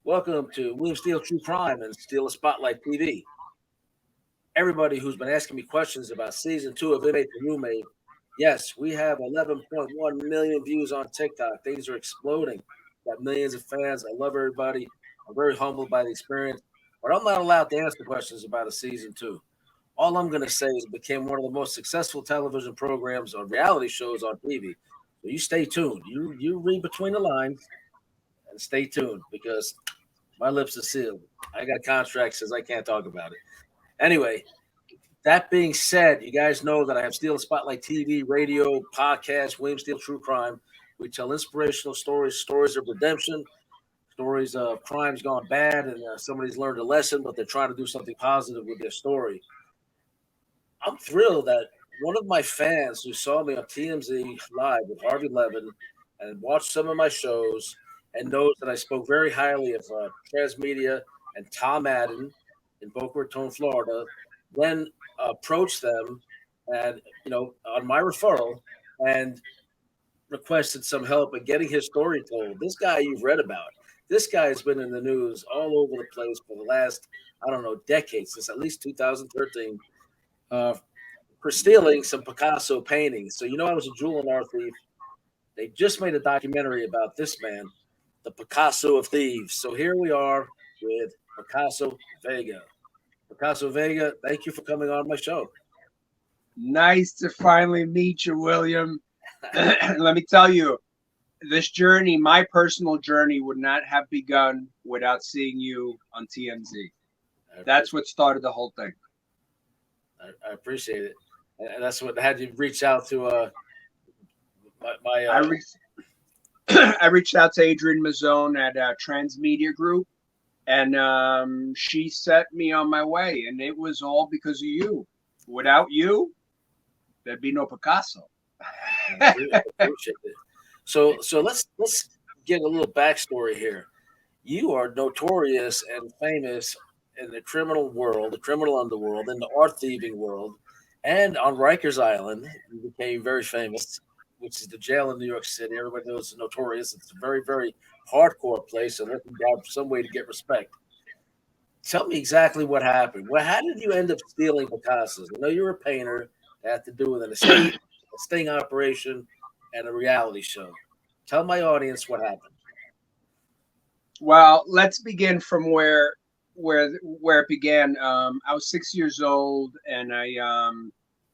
Welcome to William Steele True Crime and Steal a Spotlight TV. Everybody who's been asking me questions about season 2 of Inmate to Roommate, yes, we have 11.1 million views on TikTok. Things are exploding. Got millions of fans. I love everybody. I'm very humbled by the experience, but I'm not allowed to answer questions about a season 2. All I'm going to say is it became one of the most successful television programs or reality shows on TV. So you stay tuned. You read between the lines and stay tuned because my lips are sealed. I got a contract says I can't talk about it. Anyway, that being said, you guys know that I have Steel Spotlight TV, radio, podcast, William Steele True Crime. We tell inspirational stories, stories of redemption, stories of crimes gone bad, and somebody's learned a lesson, but they're trying to do something positive with their story. I'm thrilled that one of my fans who saw me on TMZ Live with Harvey Levin and watched some of my shows and knows that I spoke very highly of Transmedia and Tom Madden in Boca Raton, Florida, then approached them and, on my referral and requested some help in getting his story told. This guy you've read about, this guy has been in the news all over the place for the last, I don't know, decades, since at least 2013. For stealing some Picasso paintings. So I was a jewel and art thief. They just made a documentary about this man, the Picasso of Thieves. So here we are with Picasso Vega. Picasso Vega, thank you for coming on my show. Nice to finally meet you, William. Let me tell you, this journey, my personal journey, would not have begun without seeing you on TMZ. That's what started the whole thing. I appreciate it. And that's what had you reach out to my I reached out to Adrienne Mazzone at Transmedia Group, and she set me on my way, and it was all because of you. Without you, there'd be no Picasso. I appreciate it. So let's get a little backstory here. You are notorious and famous in the criminal world, the criminal underworld, in the art thieving world, and on Rikers Island, you became very famous, which is the jail in New York City. Everybody knows it's notorious. It's a very, very hardcore place, and looking for some way to get respect. Tell me exactly what happened. How did you end up stealing Picassos? I know you're a painter. That had to do with an estate, a sting operation, and a reality show. Tell my audience what happened. Well, let's begin from where it began. I was 6 years old, and I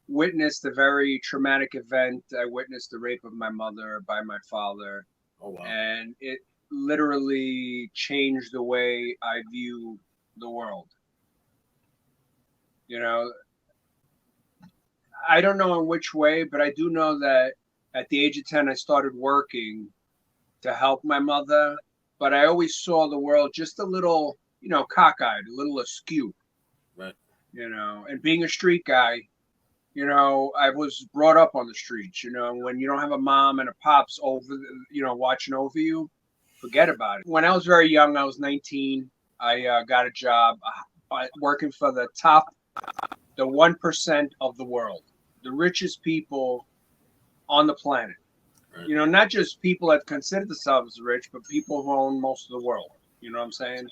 witnessed a very traumatic event. I witnessed the rape of my mother by my father. Oh, wow. And it literally changed the way I view the world. I don't know in which way, but I do know that at the age of 10, I started working to help my mother, but I always saw the world just a little, cockeyed, a little askew. Right. And being a street guy, I was brought up on the streets. When you don't have a mom and a pops over, watching over you, forget about it. When I was very young, I was 19. I got a job working for the 1% of the world, the richest people on the planet. Right. Not just people that consider themselves rich, but people who own most of the world. You know what I'm saying?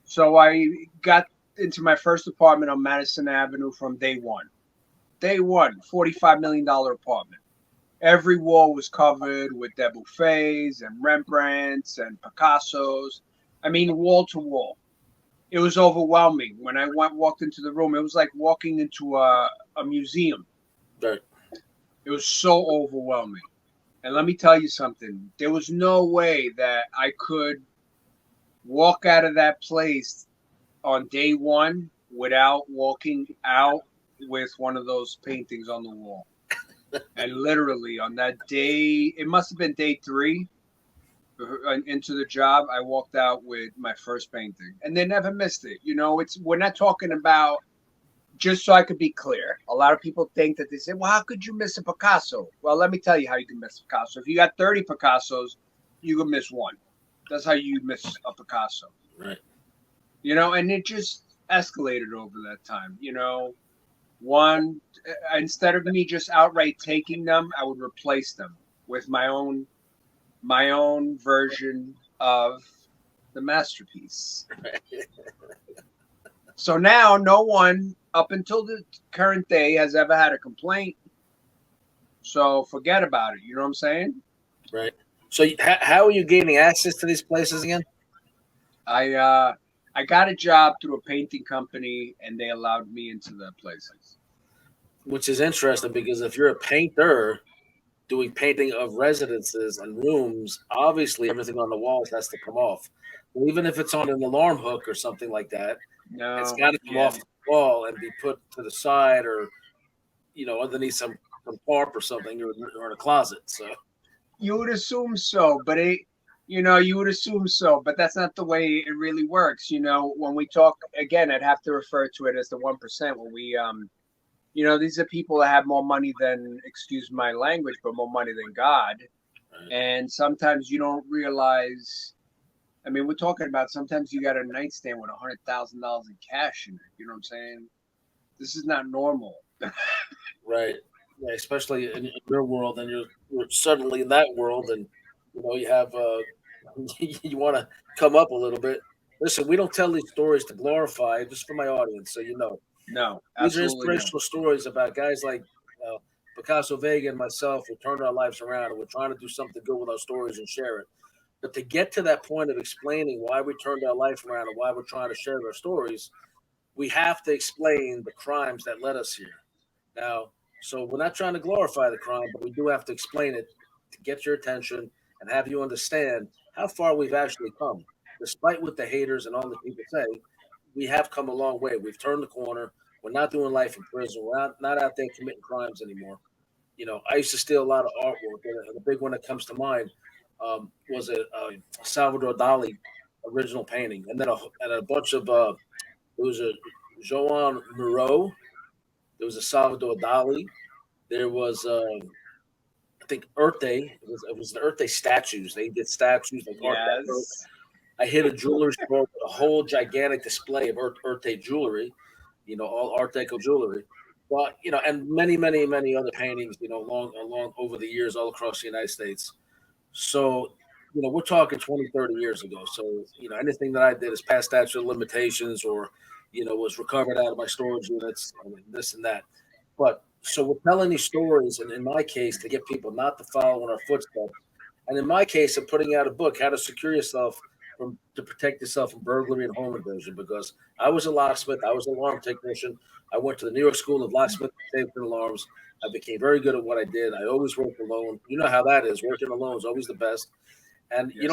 So I got into my first apartment on Madison Avenue from day one. Day one, $45 million apartment. Every wall was covered with Debuffets and Rembrandts and Picassos. I mean, wall to wall. It was overwhelming. When I walked into the room, it was like walking into a museum. Right. It was so overwhelming. And let me tell you something. There was no way that I could walk out of that place on day one without walking out with one of those paintings on the wall. And literally on that day, it must have been day 3 into the job, I walked out with my first painting, and they never missed it. We're not talking about, just so I could be clear, a lot of people think that they say, well, how could you miss a Picasso? Well, let me tell you how you can miss a Picasso. If you got 30 Picassos, you can miss one. That's how you miss a Picasso. Right. And it just escalated over that time. One, instead of me just outright taking them, I would replace them with my own version of the masterpiece. So now no one up until the current day has ever had a complaint. So forget about it. You know what I'm saying? Right. So how are you gaining access to these places again? I got a job through a painting company, and they allowed me into the places. Which is interesting because if you're a painter doing painting of residences and rooms, obviously everything on the walls has to come off. Well, even if it's on an alarm hook or something like that, it's No, got to come yeah, off the wall and be put to the side or underneath some tarp or something or in a closet. So you would assume so, but you would assume so, but that's not the way it really works. When we talk again, I'd have to refer to it as the 1%. When we, these are people that have more money than, excuse my language, but more money than God. And sometimes you don't realize. I mean, we're talking about sometimes you got a nightstand with $100,000 in cash in it. You know what I'm saying? This is not normal. right, yeah, especially in your world, and you're suddenly in that world, and you have you want to come up a little bit. Listen, we don't tell these stories to glorify, just for my audience, so you know. No, These are absolutely not. inspirational stories about guys like Picasso Vega and myself who turned our lives around, and we're trying to do something good with our stories and share it. But to get to that point of explaining why we turned our life around and why we're trying to share our stories, we have to explain the crimes that led us here. Now, so we're not trying to glorify the crime, but we do have to explain it to get your attention and have you understand how far we've actually come. Despite what the haters and all the people say, we have come a long way. We've turned the corner. We're not doing life in prison. We're not out there committing crimes anymore. I used to steal a lot of artwork, and the big one that comes to mind was a Salvador Dali original painting, and then a bunch of there was a Joan Moreau, there was a Salvador Dali, there was I think Earth Day. It was the Earth Day statues. They did statues like Art Deco. Yes. I hit a jewelry store with a whole gigantic display of Earth Day jewelry, all Art Deco jewelry. But and many, many, many other paintings, along over the years, all across the United States. So, we're talking 20, 30 years ago. So, anything that I did is past statute of limitations or, was recovered out of my storage units, and this and that. But so we're telling these stories, and in my case, to get people not to follow in our footsteps. And in my case, I'm putting out a book, How to Secure Yourself to Protect Yourself from Burglary and Home Invasion, because I was a locksmith, I was an alarm technician. I went to the New York School of Locksmith and Safety and Alarms. I became very good at what I did. I always worked alone. You know how that is. Working alone is always the best. And Yes, it is.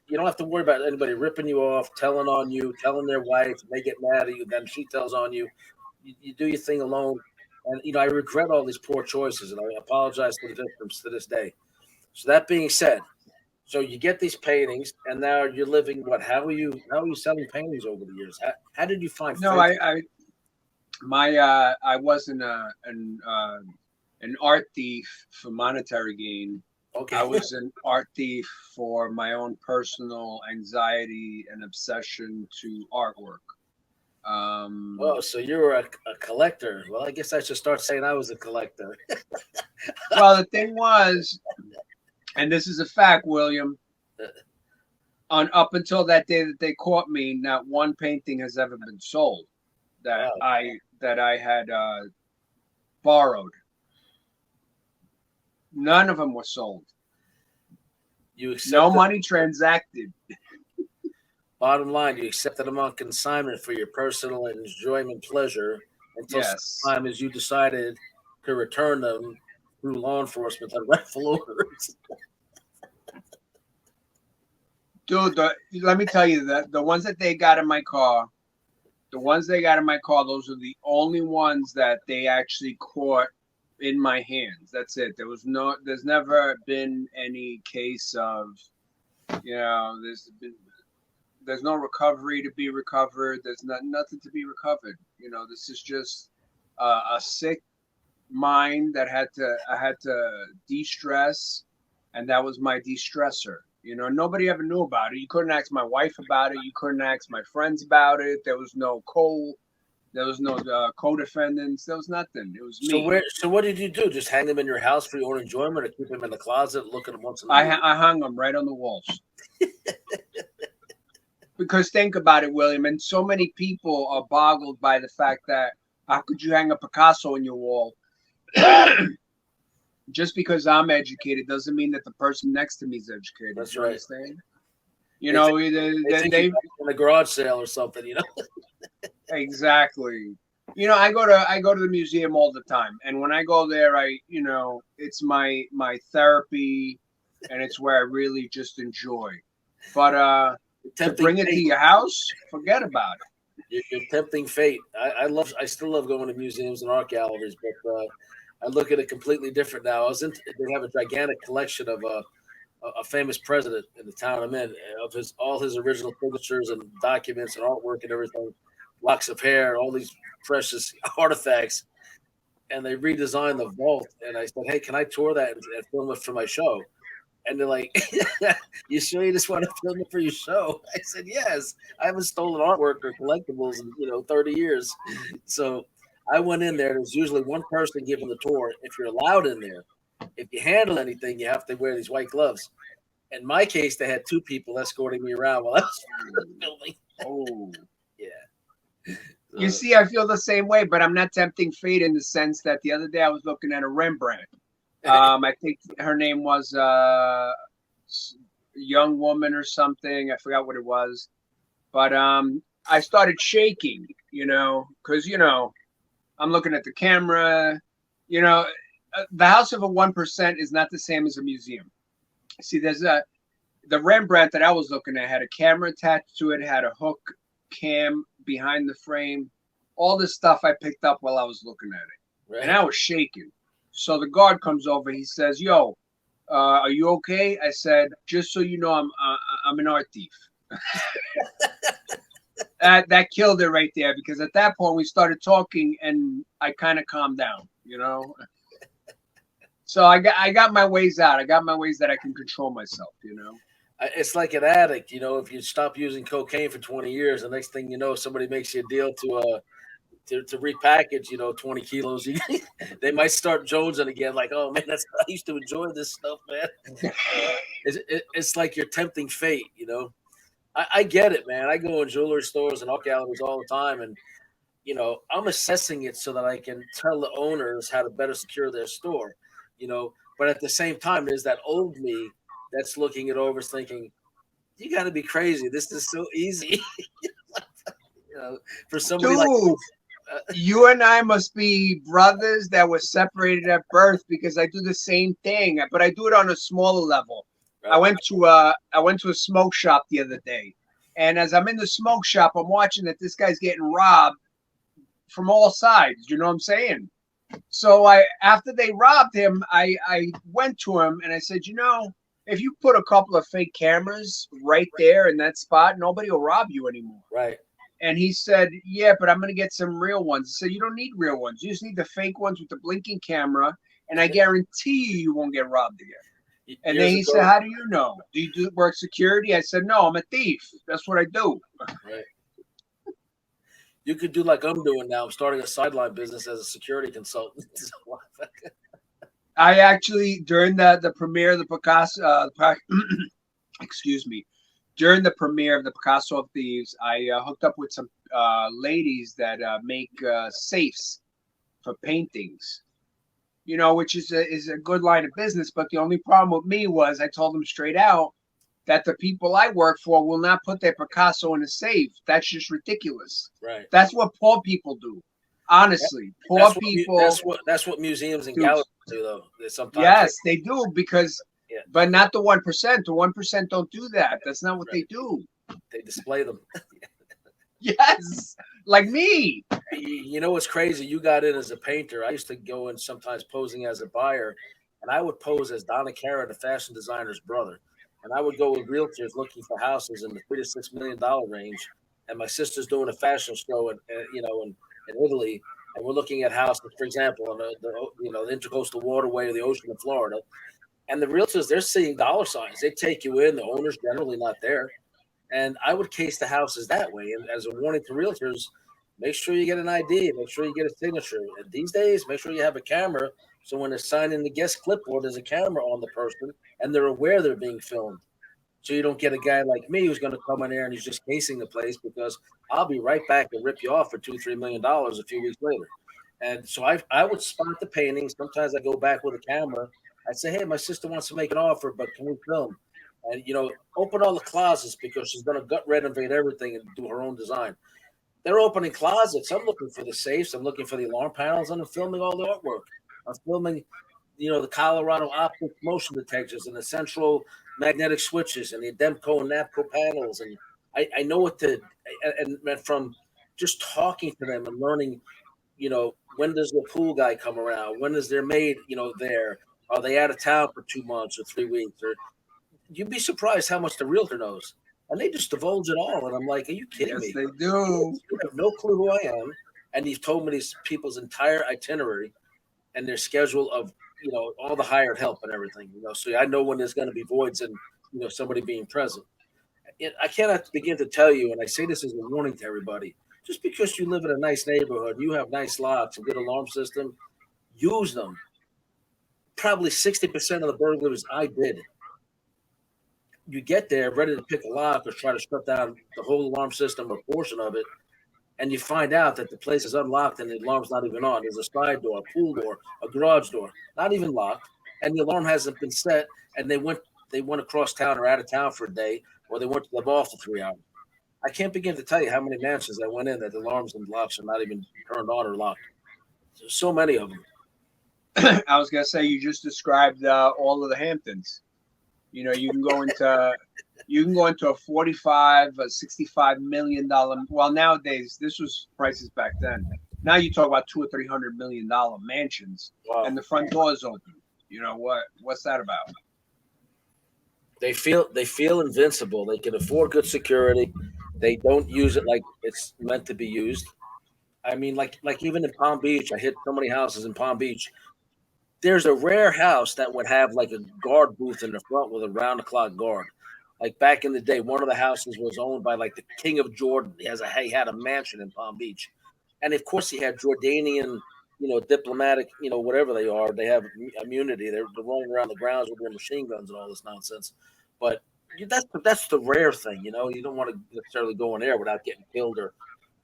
you don't have to worry about anybody ripping you off, telling on you, telling their wife, and they get mad at you, then she tells on you. You do your thing alone. And I regret all these poor choices, and I apologize to the victims to this day. So that being said, so you get these paintings, and now you're living what? How are you selling paintings over the years? How did you find No, faith? I wasn't an art thief for monetary gain. Okay. I was an art thief for my own personal anxiety and obsession to artwork. Oh, so you were a collector. Well, I guess I should start saying I was a collector. Well, the thing was, and this is a fact, William, on up until that day that they caught me, not one painting has ever been sold that Wow. I had borrowed. None of them were sold. You No accepted, money transacted. bottom line, you accepted them on consignment for your personal enjoyment pleasure until such Yes. time as you decided to return them through law enforcement on rightful orders. Dude, let me tell you that the ones that they got in my car, those are the only ones that they actually caught in my hands. That's it. There's never been any case of, there's no recovery to be recovered. There's nothing to be recovered. This is just a sick mind that I had to de-stress, and that was my de-stressor. Nobody ever knew about it. You couldn't ask my wife about it. You couldn't ask my friends about it. There was no co-defendants. There was nothing. It was me. So what did you do? Just hang them in your house for your own enjoyment, or keep them in the closet, look at them once in a while? I hung them right on the walls. Because think about it, William, and so many people are boggled by the fact that how could you hang a Picasso on your wall? Just because I'm educated doesn't mean that the person next to me is educated. That's you right. Understand? You know, They think you're in a garage sale or something, you know. Exactly. I go to the museum all the time, and when I go there, it's my therapy, and it's where I really just enjoy. But to bring it to your house, forget about it. You're tempting fate. I still love going to museums and art galleries, but I look at it completely different now. They have a gigantic collection of a famous president in the town I'm in, of all his original signatures and documents and artwork and everything, locks of hair, all these precious artifacts. And they redesigned the vault. And I said, "Hey, can I tour that and film it for my show?" And they're like, "You sure you just want to film it for your show?" I said, "Yes. I haven't stolen artwork or collectibles in 30 years." So I went in there. There's usually one person giving the tour. If you're allowed in there, if you handle anything, you have to wear these white gloves. In my case, they had two people escorting me around while I was filming. Oh, yeah. You see, I feel the same way, but I'm not tempting fate in the sense that the other day I was looking at a Rembrandt. I think her name was a young woman or something. I forgot what it was, but I started shaking, because I'm looking at the camera. The House of a 1% is not the same as a museum. See, the Rembrandt that I was looking at had a camera attached to it, had a hook cam behind the frame, all this stuff I picked up while I was looking at it, right. And I was shaking. So the guard comes over. He says, "Yo, are you okay?" I said, "Just so you know, I'm an art thief." That killed it right there, because at that point we started talking and I kind of calmed down, So I got my ways out. I got my ways that I can control myself, It's like an addict, if you stop using cocaine for 20 years, the next thing you know, somebody makes you a deal to repackage, 20 kilos. They might start jonesing again, like, "Oh man, I used to enjoy this stuff, man." It's like you're tempting fate, I get it, man. I go in jewelry stores and art galleries all the time, and I'm assessing it so that I can tell the owners how to better secure their store, But at the same time, there's that old me that's looking it over, thinking, "You got to be crazy. This is so easy." For somebody Dude, like you and I must be brothers that were separated at birth, because I do the same thing, but I do it on a smaller level. Right. I went to a smoke shop the other day, and as I'm in the smoke shop, I'm watching that this guy's getting robbed from all sides. You know what I'm saying? So after they robbed him, I went to him and I said, if you put a couple of fake cameras right there in that spot, nobody will rob you anymore. Right. And he said, "Yeah, but I'm going to get some real ones." I said, "You don't need real ones. You just need the fake ones with the blinking camera, and I guarantee you won't get robbed again." And then he said, "How do you know? Do you work security?" I said, "No, I'm a thief. That's what I do." Right. You could do like I'm doing now. I'm starting a sideline business as a security consultant. I actually, during the premiere of the Picasso, excuse me, during the premiere of the Picasso of Thieves, I hooked up with some ladies that make safes for paintings, which is a good line of business. But the only problem with me was I told them straight out that the people I work for will not put their Picasso in a safe. That's just ridiculous. Right. That's what poor people do. Honestly, poor people. That's what museums and galleries do, though. Sometimes yes, they do, because, but not the 1%. The 1% don't do that. That's not what they do. They display them. Yes, like me. You know what's crazy? You got in as a painter. I used to go in sometimes posing as a buyer, and I would pose as Donna Karan, the fashion designer's brother. And I would go with realtors looking for houses in the $3 to $6 million range. And my sister's doing a fashion show in Italy, and we're looking at houses, for example, on the intercoastal waterway of the ocean of Florida. And the realtors, they're seeing dollar signs. They take you in. The owner's generally not there. And I would case the houses that way. And as a warning to realtors, make sure you get an ID. Make sure you get a signature. And these days, make sure you have a camera. So when they're signing the guest clipboard, there's a camera on the person, and they're aware they're being filmed. So you don't get a guy like me who's going to come in there and he's just casing the place, because I'll be right back and rip you off for $2-3 million a few weeks later. And so I would spot the paintings. Sometimes I go back with a camera. I'd say, hey, my sister wants to make an offer, but can we film? And open all the closets, because she's going to gut renovate everything and do her own design. They're opening closets. I'm looking for the safes. I'm looking for the alarm panels, and I'm filming all the artwork. I'm filming, the Colorado optic motion detectors and the central magnetic switches and the Demco and NAPCO panels. And I know what to, and from just talking to them and learning, when does the pool guy come around? When is their maid, there? Are they out of town for 2 months or 3 weeks? Or you'd be surprised how much the realtor knows. And they just divulge it all. And I'm like, are you kidding Yes, me? they do. You have no clue who I am. And you've told me these people's entire itinerary and their schedule of, all the hired help and everything, so I know when there's going to be voids and, somebody being present. I cannot begin to tell you, and I say this as a warning to everybody, just because you live in a nice neighborhood, you have nice locks, a good alarm system, use them. Probably 60% of the burglaries I did, you get there ready to pick a lock or try to shut down the whole alarm system or portion of it, and you find out that the place is unlocked and the alarm's not even on. There's a side door, a pool door, a garage door, not even locked, and the alarm hasn't been set, and they went across town or out of town for a day, or they went to the mall for 3 hours. I can't begin to tell you how many mansions I went in that the alarms and locks are not even turned on or locked. There's so many of them. I was gonna say you just described all of the Hamptons. You can go into a 45, a $65 million. Well, nowadays this was prices back then. Now you talk about $200 or $300 million mansions, Wow. and the front door is open. What's that about? They feel invincible. They can afford good security. They don't use it like it's meant to be used. I mean, like even in Palm Beach, I hit so many houses in Palm Beach. There's a rare house that would have like a guard booth in the front with a round the clock guard. Like back in the day, one of the houses was owned by like the King of Jordan. He had a mansion in Palm Beach, and of course he had Jordanian, diplomatic, whatever they are. They have immunity. They're rolling around the grounds with their machine guns and all this nonsense. But that's the rare thing. You don't want to necessarily go in there without getting killed or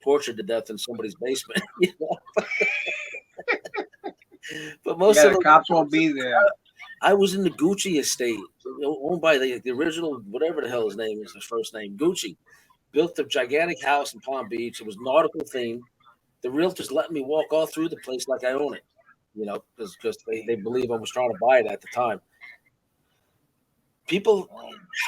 tortured to death in somebody's basement. But most Yeah, of the the cops won't be there. I was in the Gucci estate, owned by the original, whatever the hell his name is, his first name, Gucci. Built a gigantic house in Palm Beach. It was nautical themed. The realtors let me walk all through the place like I own it, because they believe I was trying to buy it at the time. People,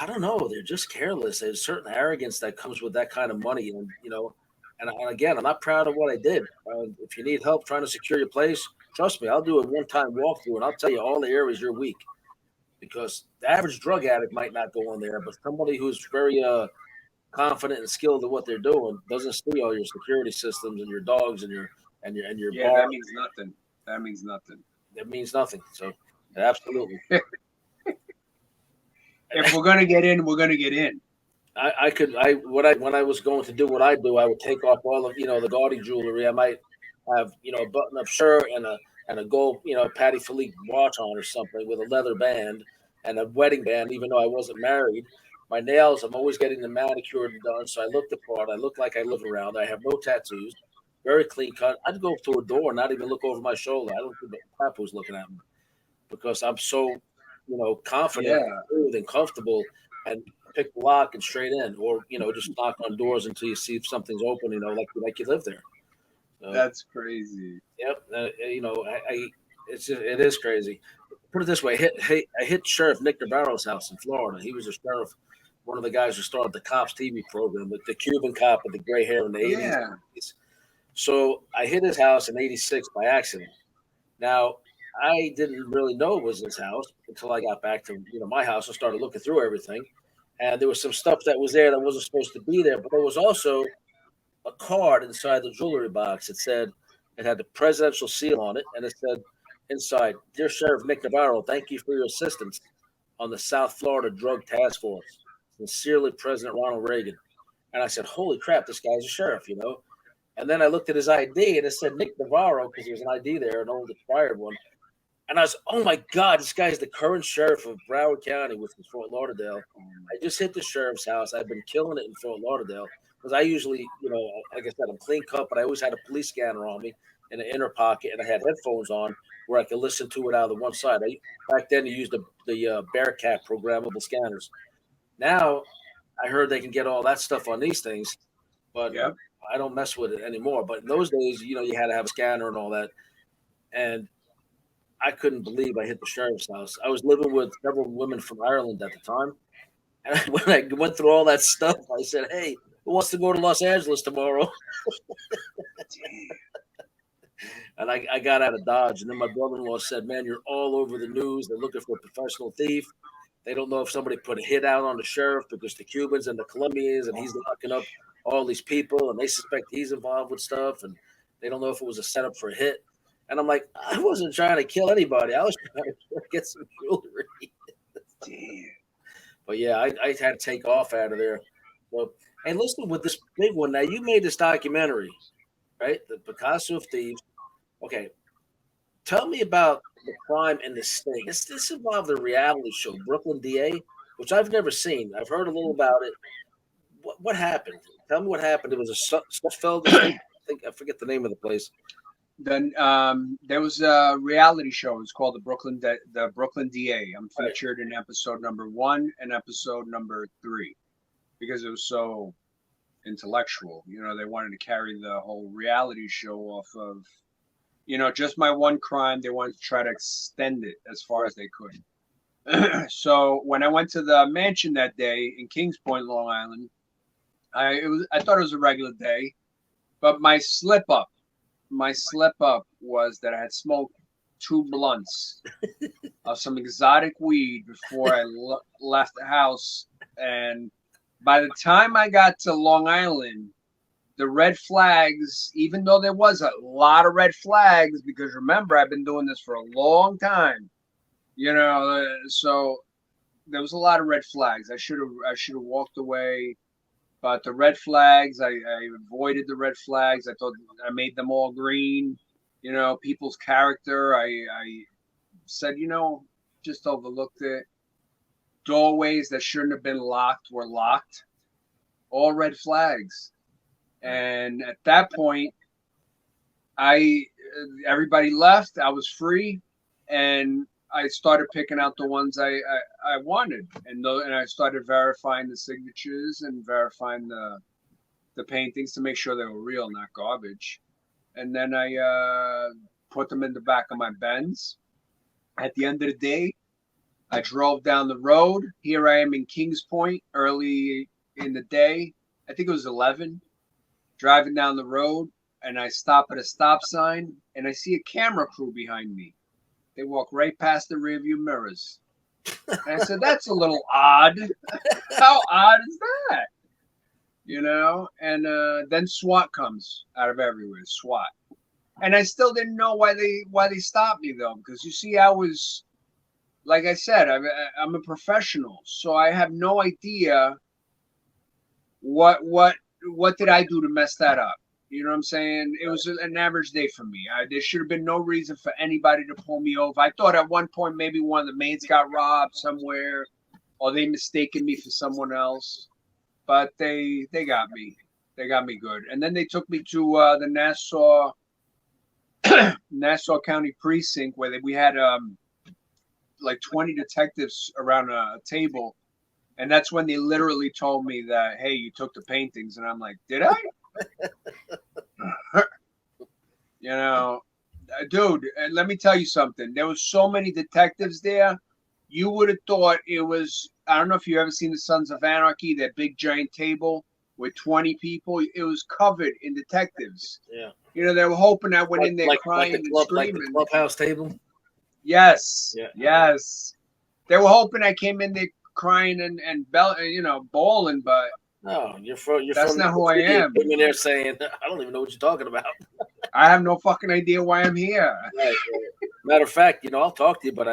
I don't know, they're just careless. There's a certain arrogance that comes with that kind of money. And again, I'm not proud of what I did. If you need help trying to secure your place, trust me, I'll do a one-time walkthrough and I'll tell you all the areas you're weak, because the average drug addict might not go in there, but somebody who's very confident and skilled at what they're doing doesn't see all your security systems and your dogs and your Yeah, bar. that means nothing. That means nothing. That means nothing. So absolutely. If we're gonna get in, we're gonna get in. When I was going to do what I do, I would take off all of the gaudy jewelry. I might have a button up shirt and a gold Patty Philippe watch on or something with a leather band and a wedding band, even though I wasn't married. My nails, I'm always getting them manicured and done, so I look the part. I look like I live around. I have no tattoos, very clean cut. I'd go to a door, not even look over my shoulder. I don't think the cop was looking at me, because I'm so confident, Yeah, and comfortable, and pick the lock and straight in, or just knock on doors until you see if something's open. Like you live there. that's crazy. Yep. It is crazy. Put it this way: I hit Sheriff Nick Navarro's house in Florida. He was a sheriff, one of the guys who started the Cops TV program, the Cuban cop with the gray hair in the Yeah, 80s. So I hit his house in '86 by accident. Now, I didn't really know it was his house until I got back to my house and started looking through everything. And there was some stuff that was there that wasn't supposed to be there, but there was also a card inside the jewelry box. It had the presidential seal on it, and it said inside, "Dear Sheriff Nick Navarro, thank you for your assistance on the South Florida Drug Task Force. Sincerely, President Ronald Reagan." And I said, "Holy crap, this guy's a sheriff." And then I looked at his ID, and it said Nick Navarro, because there was an ID there, an old expired one. And I was, oh my God, this guy's the current sheriff of Broward County, which is Fort Lauderdale. I just hit the sheriff's house. I've been killing it in Fort Lauderdale because I usually, like I said, I'm clean cut, but I always had a police scanner on me in the inner pocket, and I had headphones on where I could listen to it out of the one side. Back then, you used the Bearcat programmable scanners. Now, I heard they can get all that stuff on these things, but Yep. I don't mess with it anymore. But in those days, you had to have a scanner and all that. And I couldn't believe I hit the sheriff's house. I was living with several women from Ireland at the time. And when I went through all that stuff, I said, hey, who wants to go to Los Angeles tomorrow? And I got out of Dodge. And then my brother-in-law said, man, you're all over the news. They're looking for a professional thief. They don't know if somebody put a hit out on the sheriff because the Cubans and the Colombians, and he's locking up all these people, and they suspect he's involved with stuff, and they don't know if it was a setup for a hit. And I'm like, I wasn't trying to kill anybody. I was trying to get some jewelry. Damn. But yeah, I had to take off out of there. So, and listen, with this big one, now you made this documentary, right? The Picasso of Thieves. Okay. Tell me about the crime in the state. This involved a reality show, Brooklyn DA, which I've never seen. I've heard a little about it. What happened? Tell me what happened. It was a Sutfeld. I forget the name of the place. Then there was a reality show. It's called the Brooklyn DA. I'm featured in episode number 1 and episode number 3 because it was so intellectual. They wanted to carry the whole reality show off of, just my one crime. They wanted to try to extend it as far as they could. So when I went to the mansion that day in Kings Point, Long Island, I thought it was a regular day, but my slip up was that I had smoked 2 blunts of some exotic weed before I left the house. And by the time I got to Long Island, the red flags, even though there was a lot of red flags, because remember, I've been doing this for a long time, so there was a lot of red flags. I should have walked away. But the red flags, I avoided the red flags. I thought I made them all green. People's character, I said, just overlooked it. Doorways that shouldn't have been locked were locked. All red flags. And at that point, everybody left. I was free. And I started picking out the ones I wanted, and I started verifying the signatures and verifying the paintings to make sure they were real, not garbage. And then I put them in the back of my Benz. At the end of the day, I drove down the road. Here I am in Kings Point early in the day. I think it was 11. Driving down the road, and I stop at a stop sign, and I see a camera crew behind me. They walk right past the rearview mirrors. And I said, that's a little odd. How odd is that? And then SWAT comes out of everywhere, SWAT. And I still didn't know why they stopped me, though, because you see, I was, like I said, I'm a professional, so I have no idea what did I do to mess that up. You know what I'm saying? It was an average day for me. There should have been no reason for anybody to pull me over. I thought at one point maybe one of the maids got robbed somewhere, or they mistaken me for someone else. But they got me. They got me good. And then they took me to the Nassau County precinct where we had like 20 detectives around a table. And that's when they literally told me that, hey, you took the paintings. And I'm like, did I? Dude, and let me tell you something. There was so many detectives there. You would have thought it was, I don't know if you ever seen the Sons of Anarchy, that big giant table with 20 people. It was covered in detectives. Yeah. They were hoping I went in there crying and screaming. Like the clubhouse table? Yes. Yeah. Yes. They were hoping I came in there crying and bawling, but no, that's not who I am. Came in there saying, I don't even know what you're talking about. I have no fucking idea why I'm here. Right. Matter of fact, I'll talk to you, but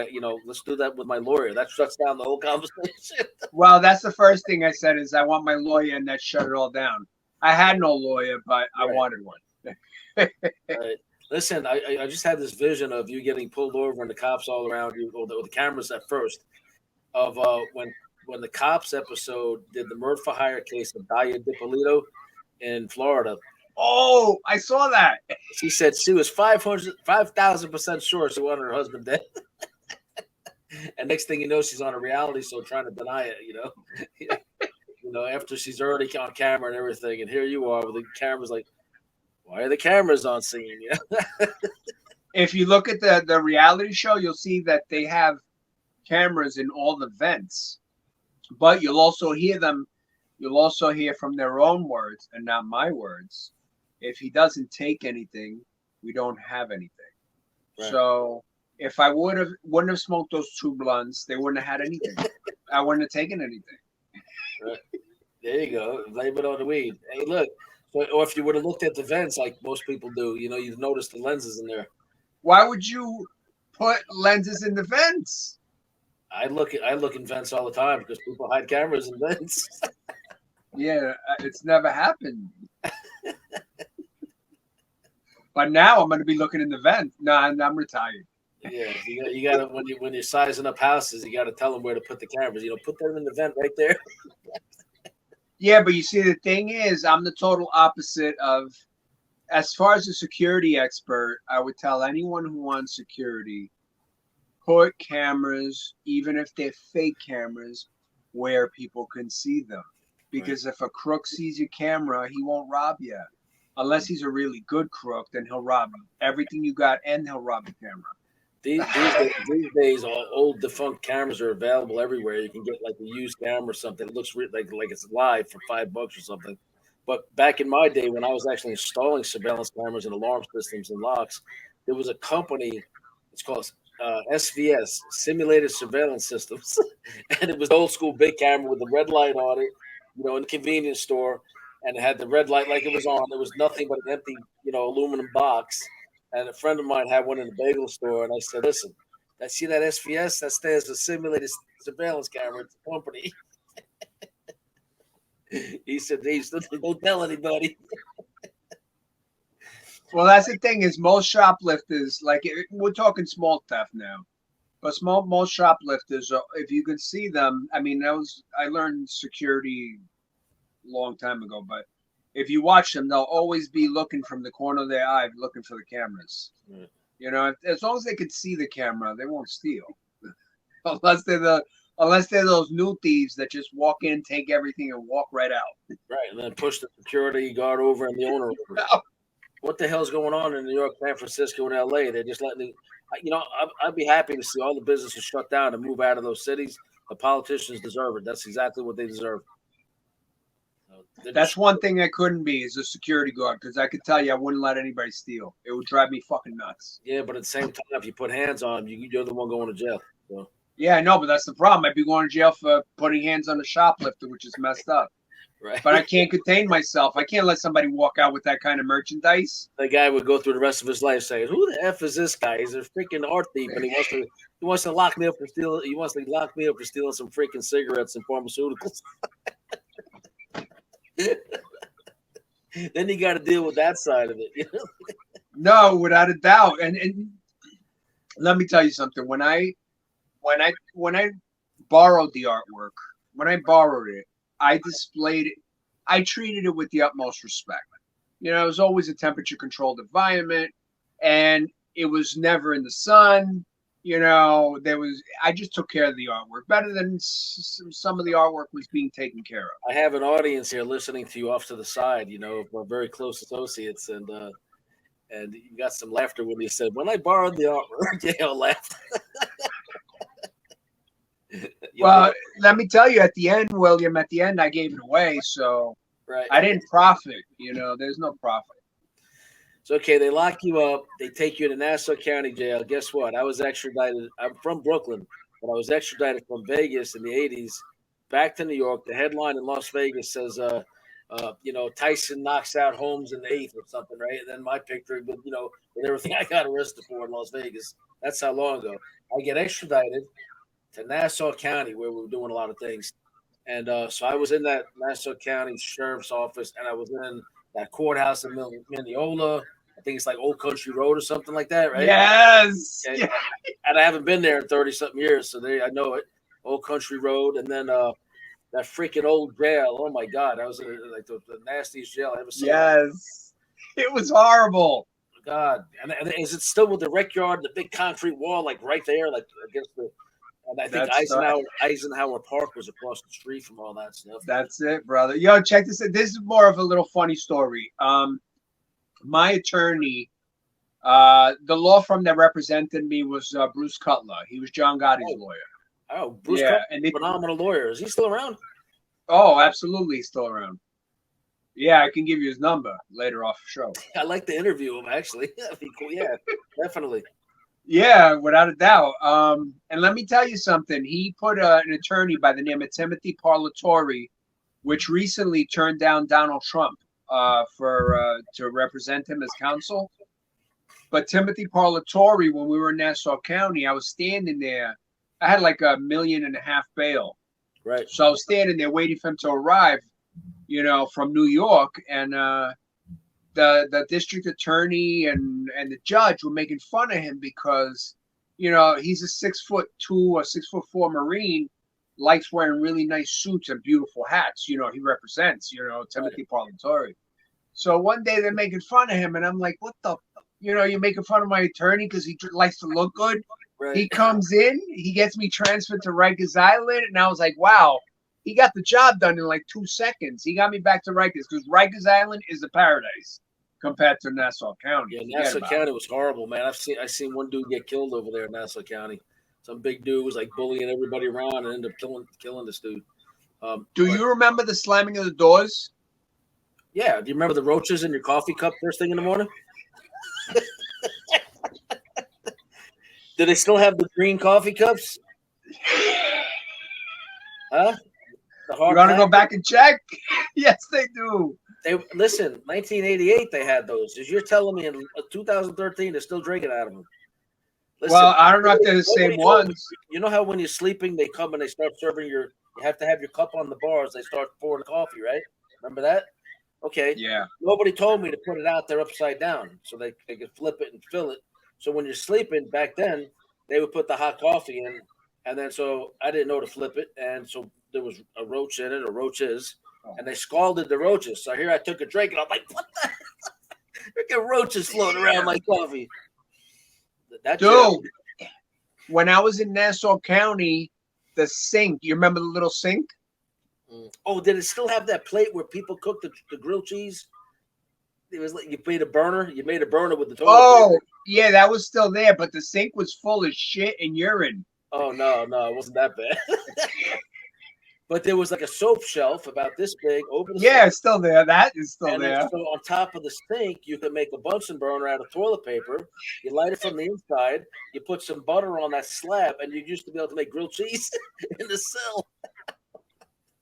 let's do that with my lawyer. That shuts down the whole conversation. Well, that's the first thing I said is I want my lawyer, and that shut it all down. I had no lawyer, but I wanted one. Right. Listen, I just had this vision of you getting pulled over and the cops all around you, or the cameras at first, of when the cops episode did the murder for hire case of Daya DiPolito in Florida. Oh, I saw that. She said she was 5,000% sure she wanted her husband dead. And next thing you know, she's on a reality show trying to deny it, after she's already on camera and everything. And here you are with the cameras like, why are the cameras on scene? If you look at the reality show, you'll see that they have cameras in all the vents, but you'll also hear from their own words and not my words. If he doesn't take anything, we don't have anything. Right. So if I wouldn't have smoked those 2 blunts, they wouldn't have had anything. I wouldn't have taken anything. Right. There you go. Blame it on the weed. Hey, look. Or if you would have looked at the vents like most people do, you'd notice the lenses in there. Why would you put lenses in the vents? I look in vents all the time because people hide cameras in vents. Yeah, it's never happened. But now I'm going to be looking in the vent. No, I'm retired. Yeah, you got to when you're sizing up houses, you got to tell them where to put the cameras. Put them in the vent right there. Yeah, but you see, the thing is, I'm the total opposite of, as far as a security expert, I would tell anyone who wants security, put cameras, even if they're fake cameras, where people can see them. Because if a crook sees your camera, he won't rob you. Unless he's a really good crook, then he'll rob everything you got and he'll rob the camera. These days, all old defunct cameras are available everywhere. You can get like a used camera or something. It looks like it's live for $5 or something. But back in my day, when I was actually installing surveillance cameras and alarm systems and locks, there was a company. It's called SVS, Simulated Surveillance Systems, and it was old school big camera with the red light on it, in the convenience store, and it had the red light like it was on. There was nothing but an empty, aluminum box. And a friend of mine had one in the bagel store, and I said, "Listen, see that SVS? That stands for Simulated Surveillance Camera. It's a company." He said, "Don't tell anybody." Well, that's the thing is most shoplifters, we're talking small theft now, but most shoplifters, if you can see them, I mean, I learned security a long time ago, but if you watch them, they'll always be looking from the corner of their eye, looking for the cameras. Mm. As long as they can see the camera, they won't steal, unless they're those new thieves that just walk in, take everything, and walk right out. Right, and then push the security guard over and the owner over. What the hell's going on in New York, San Francisco, and LA? They're just letting I'd be happy to see all the businesses shut down and move out of those cities. The politicians deserve it. That's exactly what they deserve. That's one thing I couldn't be is a security guard, because I could tell you I wouldn't let anybody steal. It would drive me fucking nuts. Yeah, but at the same time, if you put hands on them, you're the one going to jail. So. Yeah, I know, but that's the problem. I'd be going to jail for putting hands on a shoplifter, which is messed up. Right. But I can't contain myself. I can't let somebody walk out with that kind of merchandise. The guy would go through the rest of his life saying, "Who the f is this guy? He's a freaking art thief, and he wants to lock me up for stealing. He wants to lock me up for stealing some freaking cigarettes and pharmaceuticals." Then you got to deal with that side of it. No, without a doubt. And let me tell you something. When I borrowed the artwork, when I borrowed it, I displayed it. I treated it with the utmost respect. It was always a temperature controlled environment, and it was never in the sun. I just took care of the artwork better than some of the artwork was being taken care of. I have an audience here listening to you off to the side, we're very close associates, and you got some laughter when you said, "When I borrowed the artwork," they all laughed. Well, let me tell you, at the end, William, I gave it away, so right. I didn't profit. There's no profit. So, okay, they lock you up. They take you to Nassau County Jail. Guess what? I was extradited. I'm from Brooklyn, but I was extradited from Vegas in the 80s back to New York. The headline in Las Vegas says, Tyson knocks out Holmes in the 8th or something, right? And then my picture, with everything I got arrested for in Las Vegas. That's how long ago. I get extradited to Nassau County, where we were doing a lot of things. And so I was in that Nassau County Sheriff's Office, and I was in that courthouse in Mineola, a think it's like Old Country Road or something like that, right? Yes. And, Yeah. and I haven't been there in 30-something years, so I know it. Old Country Road, and then that freaking old jail. Oh my God, that was like the nastiest jail I ever saw. Yes. It was horrible. God, and is it still with the rec yard, the big concrete wall, like right there, like against the? And I think Eisenhower Park was across the street from all that stuff. That's it, brother. Yo, check this out. This is more of a little funny story. My attorney, the law firm that represented me was Bruce Cutler. He was John Gotti's lawyer. Oh, Bruce Cutler, and phenomenal lawyer. Is he still around? Oh, absolutely, he's still around. Yeah, I can give you his number later off the show. I'd like to interview him, actually. That'd be cool. Yeah, definitely. Yeah, without a doubt. And let me tell you something. He put an attorney by the name of Timothy Parlatore, which recently turned down Donald Trump to represent him as counsel. But Timothy Parlatore, when we were in Nassau County, I was standing there. I had like $1.5 million bail. Right. So I was standing there waiting for him to arrive, from New York, and the district attorney and the judge were making fun of him because, he's a 6'2" or 6'4" Marine, likes wearing really nice suits and beautiful hats. He represents, Timothy Parlatore. So one day they're making fun of him, and I'm like, what the, you're making fun of my attorney because he likes to look good. Right. He comes in, he gets me transferred to Rikers Island, and I was like, wow, he got the job done in like 2 seconds. He got me back to Rikers because Rikers Island is a paradise compared to Nassau County. Yeah, Nassau County was horrible, man. I seen one dude get killed over there in Nassau County. Some big dude was like bullying everybody around and ended up killing this dude. Do you remember the slamming of the doors? Yeah. Do you remember the roaches in your coffee cup first thing in the morning? Do they still have the green coffee cups? Huh? You want to go back and check? Yes, they do. Listen, 1988 they had those. As you're telling me in 2013 they're still drinking out of them. Listen, well, I don't know if they're the same ones. You know how when you're sleeping they come and they start serving you have to have your cup on the bars. They start pouring coffee, right? Remember that? Okay. Yeah. Nobody told me to put it out there upside down so they could flip it and fill it. So when you're sleeping back then, they would put the hot coffee in, and then so I didn't know to flip it, and so there was a roach in it, or roaches, and they scalded the roaches. So here I took a drink, and I'm like, what the hell? Freaking roaches floating around my coffee. Dude, when I was in Nassau County, the sink, you remember the little sink? Oh, did it still have that plate where people cook the grilled cheese? It was like you made a burner with the toilet. Oh, yeah, that was still there, but the sink was full of shit and urine. Oh, no, it wasn't that bad. But there was like a soap shelf about this big. Yeah, it's still there. That is still there. So on top of the sink, you could make a Bunsen burner out of toilet paper. You light it from the inside. You put some butter on that slab, and you used to be able to make grilled cheese in the cell.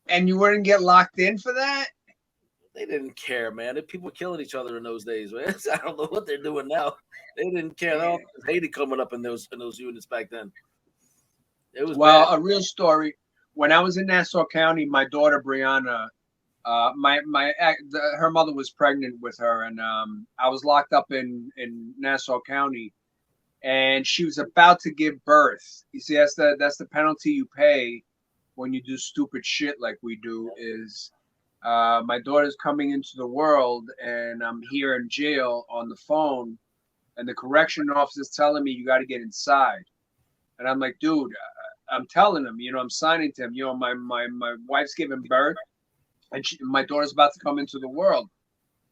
And you wouldn't get locked in for that? They didn't care, man. People were killing each other in those days, man. I don't know what they're doing now. They didn't care. They all hated coming up in those units back then. It was bad. A real story. When I was in Nassau County, my daughter Brianna, her mother was pregnant with her, and I was locked up in Nassau County, and she was about to give birth. You see, that's the penalty you pay when you do stupid shit like we do. Is my daughter's coming into the world, and I'm here in jail on the phone, and the correction officer's telling me you got to get inside, and I'm like, dude. I'm telling him, I'm signing to him, my wife's giving birth and my daughter's about to come into the world.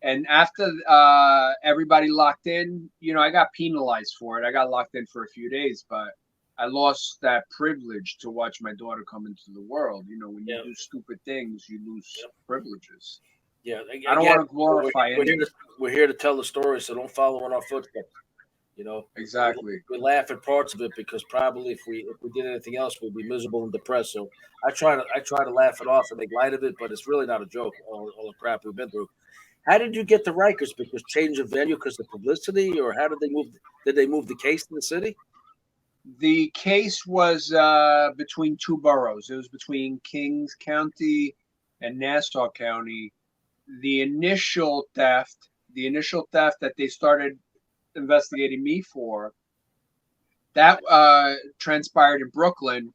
And after everybody locked in, I got penalized for it. I got locked in for a few days, but I lost that privilege to watch my daughter come into the world. When you do stupid things, you lose privileges. Yeah. I don't want to glorify anything. We're here to tell the story, so don't follow in our footsteps. Exactly. We laugh at parts of it because probably if we did anything else, we'd be miserable and depressed. So I try to laugh it off and make light of it, but it's really not a joke. All the crap we've been through. How did you get to Rikers? Because change of venue, because of publicity, or how did they move? Did they move the case to the city? The case was between two boroughs. It was between Kings County and Nassau County. The initial theft the initial theft that they started investigating me for, that transpired in Brooklyn,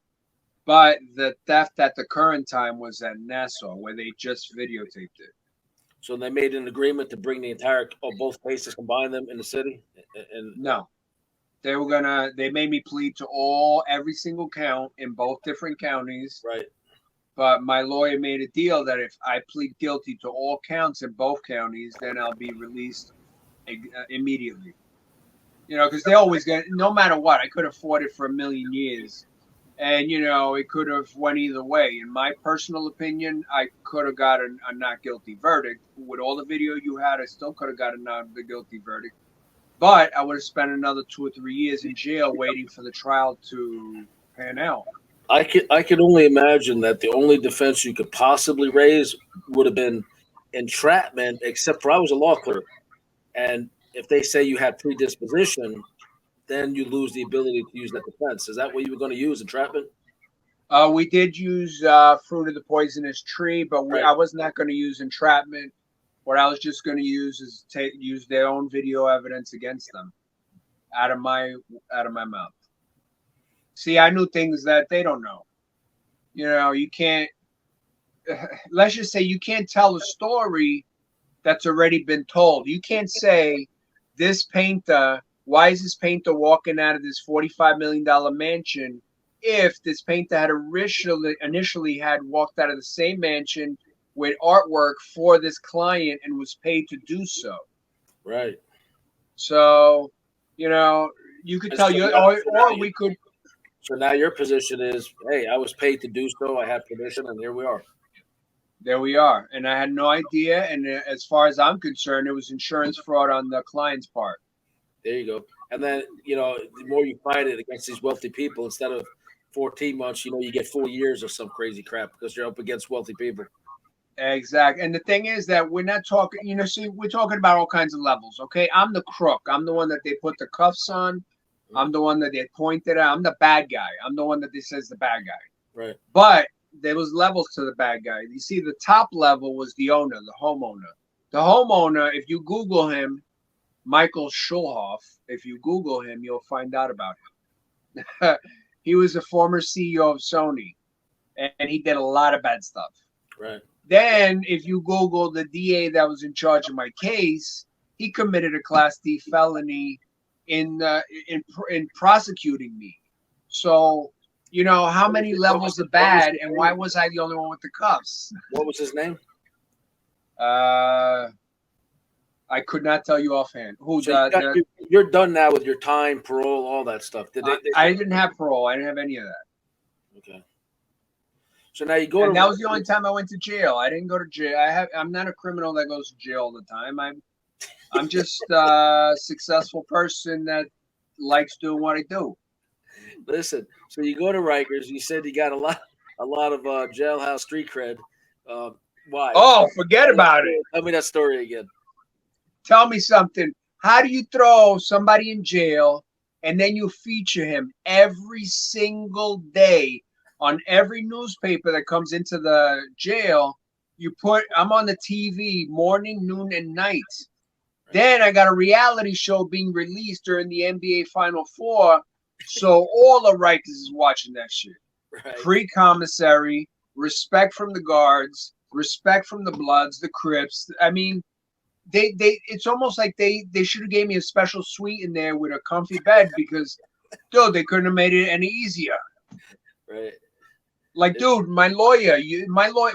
but the theft at the current time was at Nassau, where they just videotaped it. So they made an agreement to bring the entire both cases, combine them in the city. And No, they made me plead to every single count in both different counties. right. But my lawyer made a deal that if I plead guilty to all counts in both counties, then I'll be released immediately. You know, because they always get, no matter what, I could have fought it for a million years. And, you know, it could have went either way. In my personal opinion, I could have got a not guilty verdict. With all the video you had, I still could have got a not guilty verdict. But I would have spent another 2 or 3 years in jail waiting for the trial to pan out. I could only imagine that the only defense you could possibly raise would have been entrapment, except for I was a law clerk. And if they say you had predisposition, then you lose the ability to use that defense. Is that what you were going to use, entrapment? We did use fruit of the poisonous tree, but Right. I was not going to use entrapment. What I was just going to use is use their own video evidence against them out of my mouth. See, I knew things that they don't know. You know, you can't. Let's just say you can't tell a story that's already been told. You can't say this painter. Why is this painter walking out of this $45 million mansion if this painter had initially had walked out of the same mansion with artwork for this client and was paid to do so? Right. So, you know, you could tell you, or we could. So now your position is, hey, I was paid to do so. I had permission, and here we are. There we are. And I had no idea. And as far as I'm concerned, it was insurance fraud on the client's part. There you go. And then, you know, the more you fight it against these wealthy people, instead of 14 months, you know, you get 4 years or some crazy crap because you're up against wealthy people. Exactly. And the thing is that we're not talking, you know, see, we're talking about all kinds of levels. Okay. I'm the crook. I'm the one that they put the cuffs on. I'm the one that they pointed at. I'm the bad guy. I'm the one that they says the bad guy. Right. But there was levels to the bad guy. You see, the top level was the owner, the homeowner. The homeowner, if you Google him, Michael Schulhoff, if you Google him, you'll find out about him. He was a former CEO of Sony, and he did a lot of bad stuff. Right. Then, if you Google the DA that was in charge of my case, he committed a Class D felony in prosecuting me. So, you know, how many levels of bad, and why was I the only one with the cuffs? What was his name? I could not tell you offhand. So you're done now with your time, parole, all that stuff. I didn't have parole. I didn't have any of that. Okay. So now you go. And that was the only time I went to jail. I didn't go to jail. I'm not a criminal that goes to jail all the time. I'm just a successful person that likes doing what I do. Listen, so you go to Rikers. You said you got a lot of jailhouse street cred. Why? Oh, forget about it. Tell me that story again. Tell me something. How do you throw somebody in jail and then you feature him every single day on every newspaper that comes into the jail? I'm on the TV morning, noon, and night. Then I got a reality show being released during the NBA Final Four. So all the Rikers is watching that shit. Right. Free commissary, respect from the guards, respect from the Bloods, the Crips. I mean, it's almost like they should have gave me a special suite in there with a comfy bed because, dude, they couldn't have made it any easier. Right. Like, dude, my lawyer,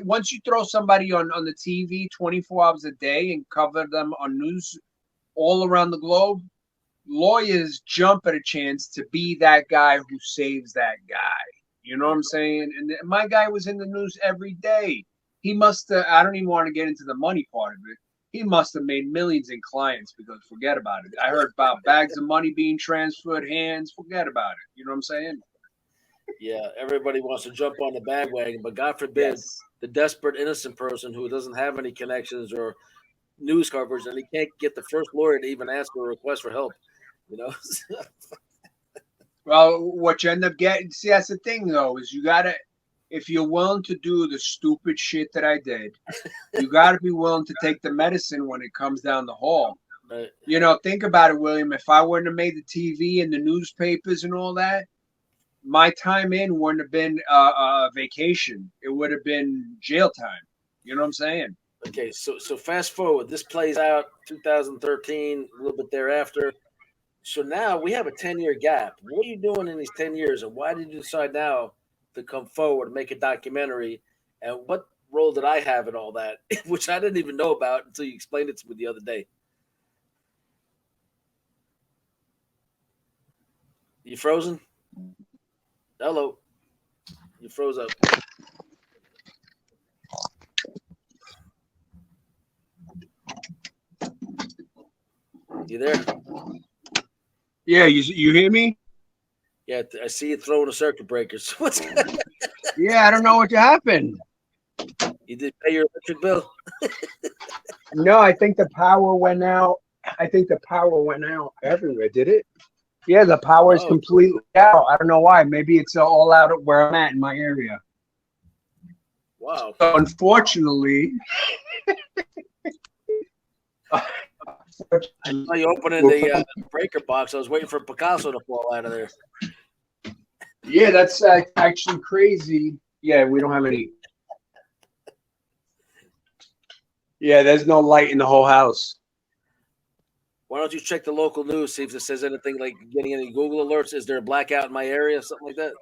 once you throw somebody on the TV 24 hours a day and cover them on news all around the globe, lawyers jump at a chance to be that guy who saves that guy. You know what I'm saying? And my guy was in the news every day. He must have, I don't even want to get into the money part of it. He must have made millions in clients because forget about it. I heard about bags of money being transferred hands. Forget about it. You know what I'm saying? Yeah, everybody wants to jump on the bandwagon, but God forbid the desperate innocent person who doesn't have any connections or news coverage and he can't get the first lawyer to even ask for a request for help. You know. Well, what you end up getting, see, that's the thing though, is you gotta. if you're willing to do the stupid shit that I did, you got to be willing to take the medicine when it comes down the hall. Right. Think about it, William. If I wouldn't have made the TV and the newspapers and all that, my time in wouldn't have been a vacation. It would have been jail time. You know what I'm saying? Okay, so fast forward. This plays out 2013, a little bit thereafter. So now we have a 10-year gap. What are you doing in these 10 years, and why did you decide now to come forward and make a documentary? And what role did I have in all that, which I didn't even know about until you explained it to me the other day? You frozen? Hello. You froze up. You there? Yeah, you hear me? Yeah, I see you throwing the circuit breakers. What's Yeah, I don't know what happened. You did pay your electric bill? No, I think the power went out. I think the power went out everywhere. Did it? Yeah, the power is completely out. I don't know why. Maybe it's all out of where I'm at in my area. Wow. So unfortunately, I saw you opening the breaker box. I was waiting for Picasso to fall out of there. Yeah, that's actually crazy. Yeah, we don't have any. Yeah, there's no light in the whole house. Why don't you check the local news, see if it says anything like getting any Google alerts? Is there a blackout in my area, something like that?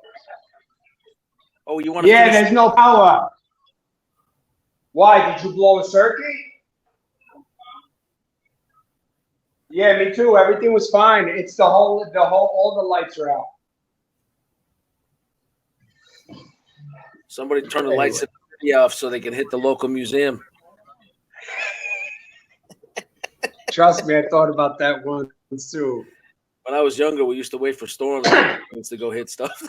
Oh, you want to? Yeah, there's no power. Why? Did you blow a circuit? Yeah, me too. Everything was fine. It's all the lights are out. Somebody turn the lights off so they can hit the local museum. Trust me, I thought about that once too. When I was younger, we used to wait for storms to go hit stuff.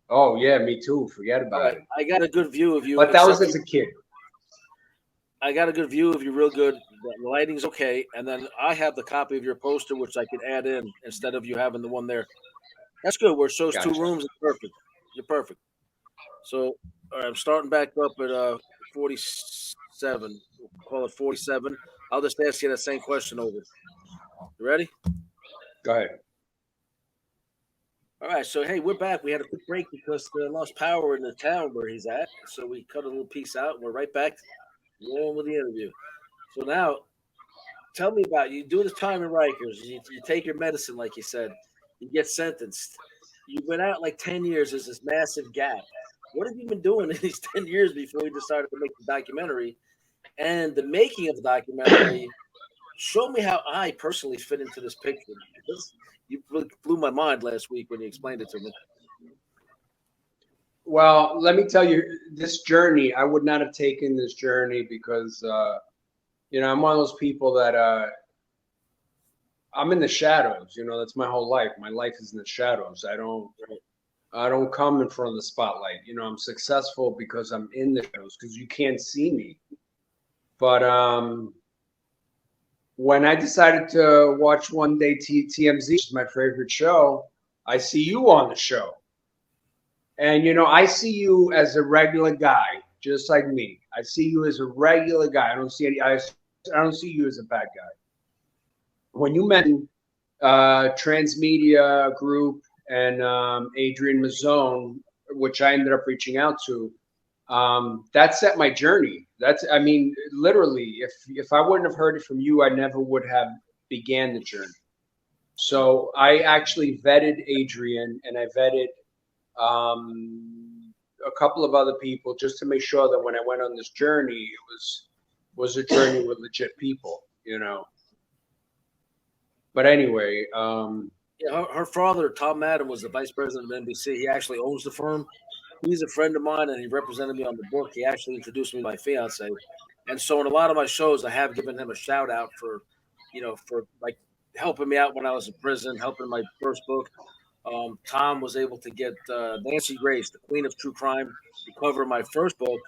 Oh yeah, me too. Forget about it. I got a good view of you. But that was as a kid. I got a good view of you, real good. The lighting's okay, and then I have the copy of your poster, which I could add in instead of you having the one there. That's good. Where it shows two rooms, it's perfect. You're perfect. So I'm starting back up at 47. We'll call it 47. I'll just ask you that same question over. You ready? Go ahead. All right. So hey, we're back. We had a quick break because they lost power in the town where he's at. So we cut a little piece out, and we're right back rolling with the interview. So now, tell me about you. Do this time in Rikers. You take your medicine, like you said. You get sentenced. You've been out like 10 years. There's this massive gap. What have you been doing in these 10 years before you decided to make the documentary? And the making of the documentary, show me how I personally fit into this picture. You really blew my mind last week when you explained it to me. Well, let me tell you, this journey, I would not have taken this journey because, I'm one of those people that I'm in the shadows. That's my whole life. My life is in the shadows. I don't come in front of the spotlight. I'm successful because I'm in the shadows because you can't see me. But when I decided to watch One Day TMZ, which is my favorite show, I see you on the show. And, I see you as a regular guy, just like me. I see you as a regular guy. I don't see you as a bad guy. When you mentioned Transmedia Group and Adrian Mazzone, which I ended up reaching out to, that set my journey. Literally, if I wouldn't have heard it from you, I never would have began the journey. So I actually vetted Adrian and I vetted a couple of other people just to make sure that when I went on this journey, it was a journey with legit people, But anyway, her father, Tom Madden, was the vice president of NBC. He actually owns the firm. He's a friend of mine, and he represented me on the book. He actually introduced me to my fiance, and so in a lot of my shows, I have given him a shout out for like helping me out when I was in prison, helping my first book. Tom was able to get Nancy Grace, the queen of true crime, to cover my first book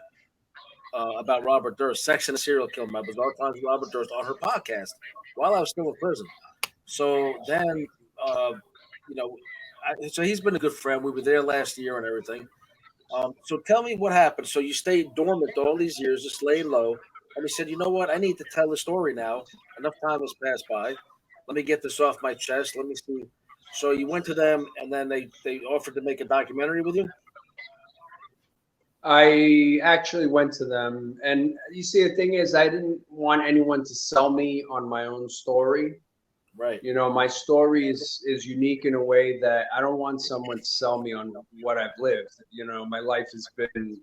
about Robert Durst, Sex and a Serial Killer, my bizarre times with Robert Durst, on her podcast while I was still in prison. So then, So he's been a good friend. We were there last year and everything. So tell me what happened. So you stayed dormant all these years, just laying low, and he said, "You know what? I need to tell the story now. Enough time has passed by. Let me get this off my chest. Let me see." So you went to them, and then they offered to make a documentary with you. I actually went to them, and you see, the thing is, I didn't want anyone to sell me on my own story. Right. You know, my story is unique in a way that I don't want someone to sell me on what I've lived. You know, my life has been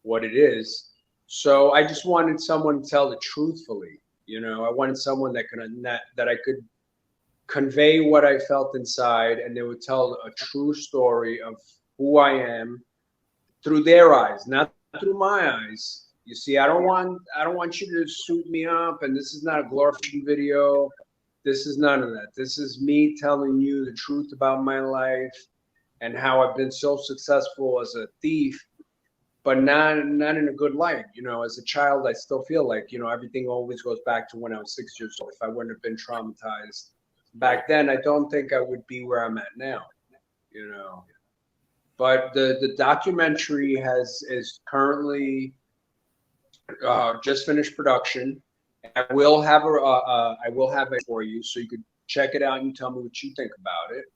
what it is. So I just wanted someone to tell it truthfully. You know, I wanted someone that I could convey what I felt inside, and they would tell a true story of who I am through their eyes, not through my eyes. You see, I don't want you to suit me up, and this is not a glorification video. This is none of that. This is me telling you the truth about my life and how I've been so successful as a thief, but not in a good light. You know, as a child, I still feel like, you know, everything always goes back to when I was 6 years old. If I wouldn't have been traumatized back then, I don't think I would be where I'm at now. You know, but the documentary is currently just finished production. I will have it for you, so you could check it out and you tell me what you think about it.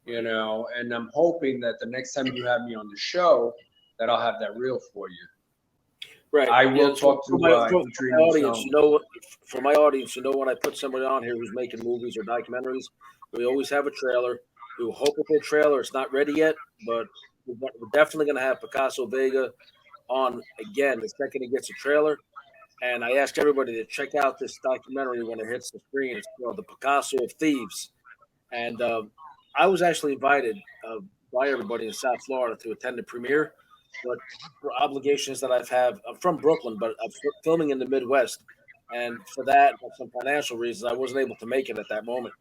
You know, and I'm hoping that the next time you have me on the show, that I'll have that reel for you. Right. I will talk to my audience. For my audience, when I put somebody on here who's making movies or documentaries, we always have a trailer. We will hope with their trailer. It's not ready yet, but we're definitely going to have Picasso Vega on again the second he gets a trailer. And I ask everybody to check out this documentary when it hits the screen. It's called The Picasso of Thieves. And I was actually invited by everybody in South Florida to attend the premiere. But for obligations that I'm from Brooklyn, but I'm filming in the Midwest. And for that, for some financial reasons, I wasn't able to make it at that moment.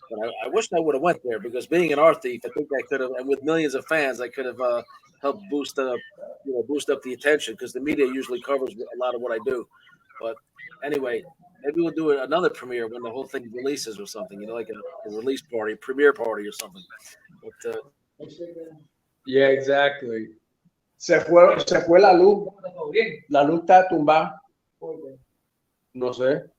But I wish I would have went there because being an art thief, I think I could have, and with millions of fans, I could have helped boost up the attention because the media usually covers a lot of what I do. But anyway, maybe we'll do another premiere when the whole thing releases or something. Like a release party, premiere party or something. But Yeah, exactly. Se fue la luz. La luz está tumbada. No sé.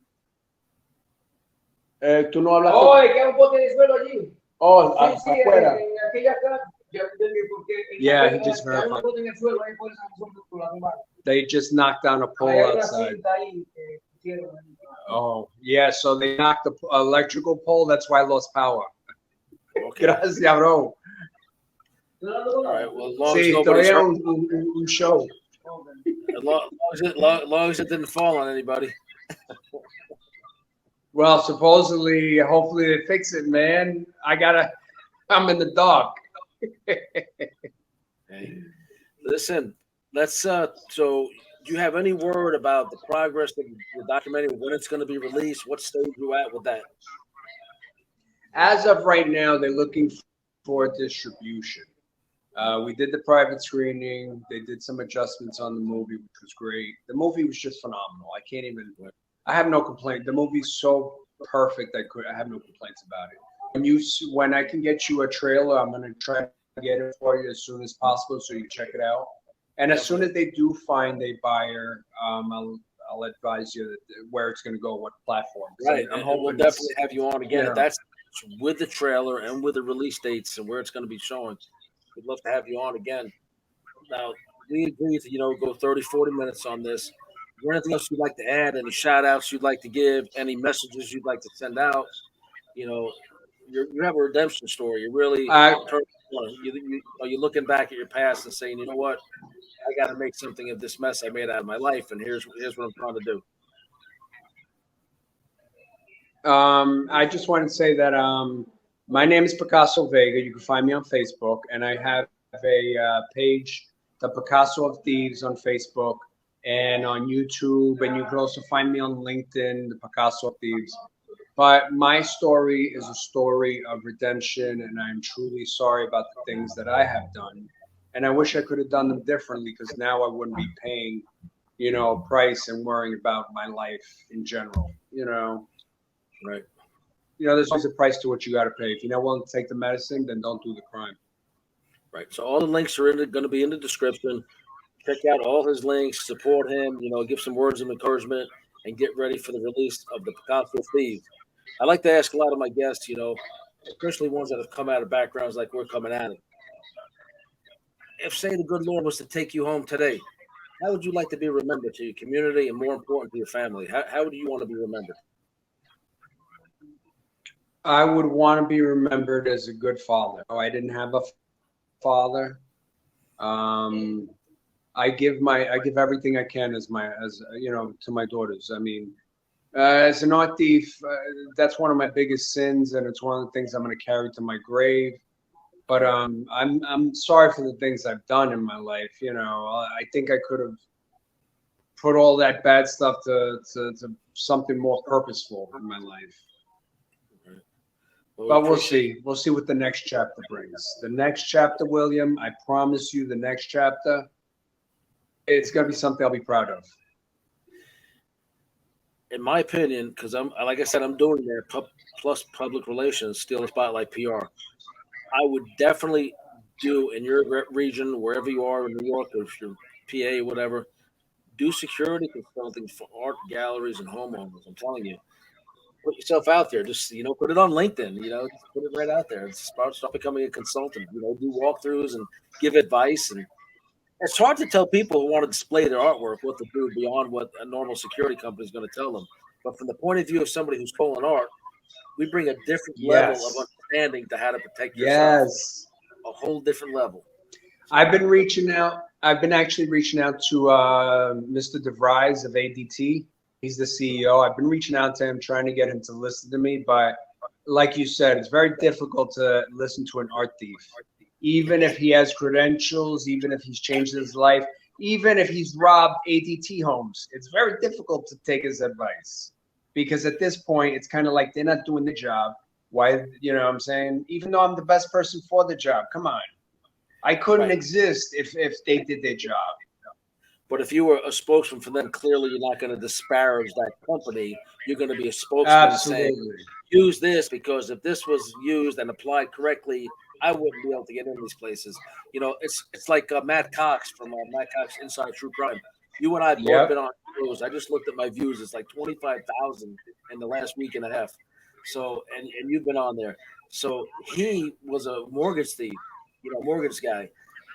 Tú no hablas. Oh, es que hay un bote de suelo allí. Oh, Sí, afuera. en aquella casa. Yeah, he just verified. They just knocked down a pole outside. Oh, yeah, so they knocked the electrical pole. That's why I lost power. Okay. Gracias, bro. All right. Well, as long as Sí, nobody's todavía hurt, un show. as long as it didn't fall on anybody. Well, supposedly, hopefully they fix it, man. I'm in the dark. Hey, listen, let's. So, do you have any word about the progress of the documentary? When it's going to be released? What stage you at with that? As of right now, they're looking for distribution. We did the private screening. They did some adjustments on the movie, which was great. The movie was just phenomenal. I have no complaint. The movie's so perfect. I have no complaints about it. When I can get you a trailer, I'm gonna try to get it for you as soon as possible so you can check it out. And as soon as they do find a buyer, I'll advise you where it's gonna go, what platform. Right, I'm hoping we'll definitely have you on again. Yeah. That's with the trailer and with the release dates and where it's going to be showing. We'd love to have you on again. Now, we agreed to, go 30, 40 minutes on this. Is there anything else you'd like to add? Any shout outs you'd like to give? Any messages you'd like to send out? You have a redemption story. You're really you're looking back at your past and saying, you know what? I got to make something of this mess I made out of my life, and here's what I'm trying to do. I just want to say that my name is Picasso Vega. You can find me on Facebook, and I have a page, the Picasso of Thieves, on Facebook and on YouTube, and you can also find me on LinkedIn, the Picasso of Thieves. But my story is a story of redemption, and I'm truly sorry about the things that I have done. And I wish I could have done them differently, because now I wouldn't be paying, price and worrying about my life in general, Right. there's always a price to what you got to pay. If you're not willing to take the medicine, then don't do the crime. Right. So all the links are going to be in the description. Check out all his links, support him, give some words of encouragement, and get ready for the release of the Picasso of Thieves. I like to ask a lot of my guests, especially ones that have come out of backgrounds like we're coming out of. If, say, the good Lord was to take you home today, how would you like to be remembered to your community and, more important, to your family? How would you want to be remembered? I would want to be remembered as a good father. Oh, I didn't have a father. I give everything I can as to my daughters. I mean, as an art thief, that's one of my biggest sins, and it's one of the things I'm going to carry to my grave. But I'm sorry for the things I've done in my life. I think I could have put all that bad stuff to something more purposeful in my life. But we'll see. We'll see what the next chapter brings. The next chapter, William, I promise you, the next chapter, it's going to be something I'll be proud of. In my opinion, because like I said, I'm doing there plus public relations, steal the spotlight PR. I would definitely do in your region, wherever you are in New York or if you're PA, whatever, do security consulting for art galleries and homeowners. I'm telling you, put yourself out there. Just put it on LinkedIn. Just put it right out there. Start becoming a consultant. Do walkthroughs and give advice. And it's hard to tell people who want to display their artwork what to do beyond what a normal security company is going to tell them. But from the point of view of somebody who's stolen art, we bring a different level of understanding to how to protect yourself. Yes, a whole different level. I've been actually reaching out to Mr. DeVries of ADT. He's the CEO. I've been reaching out to him, trying to get him to listen to me. But like you said, it's very difficult to listen to an art thief. Even if he has credentials, even if he's changed his life, even if he's robbed ADT homes, it's very difficult to take his advice. Because at this point, it's kind of like they're not doing the job. Why, what I'm saying? Even though I'm the best person for the job, come on. I couldn't exist if they did their job. But if you were a spokesman for them, clearly you're not going to disparage that company. You're going to be a spokesman saying, use this, because if this was used and applied correctly, I wouldn't be able to get in these places. It's like Matt Cox from Matt Cox Inside True Crime. You and I both been on shows. I just looked at my views. It's like 25,000 in the last week and a half. So, and you've been on there. So he was a mortgage thief, mortgage guy,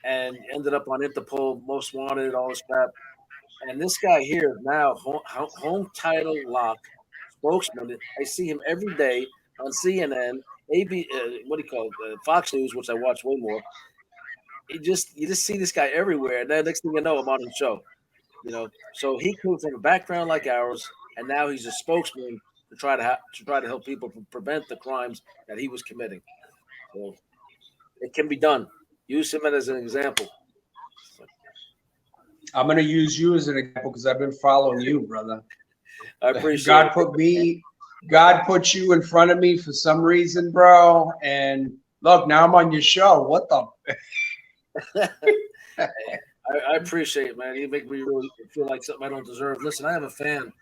and ended up on Interpol, most wanted, all this crap. And this guy here now, home title lock spokesman. I see him every day on CNN, what do you call it, Fox News, which I watch way more. You just see this guy everywhere, and then next thing you know, I'm on his show. So he came from a background like ours, and now he's a spokesman to try to help people prevent the crimes that he was committing. So it can be done. Use him as an example. I'm going to use you as an example because I've been following you, brother. I appreciate God put you in front of me for some reason, bro. And look, now I'm on your show. What the? I appreciate it, man. You make me really feel like something I don't deserve. Listen, I have a fan.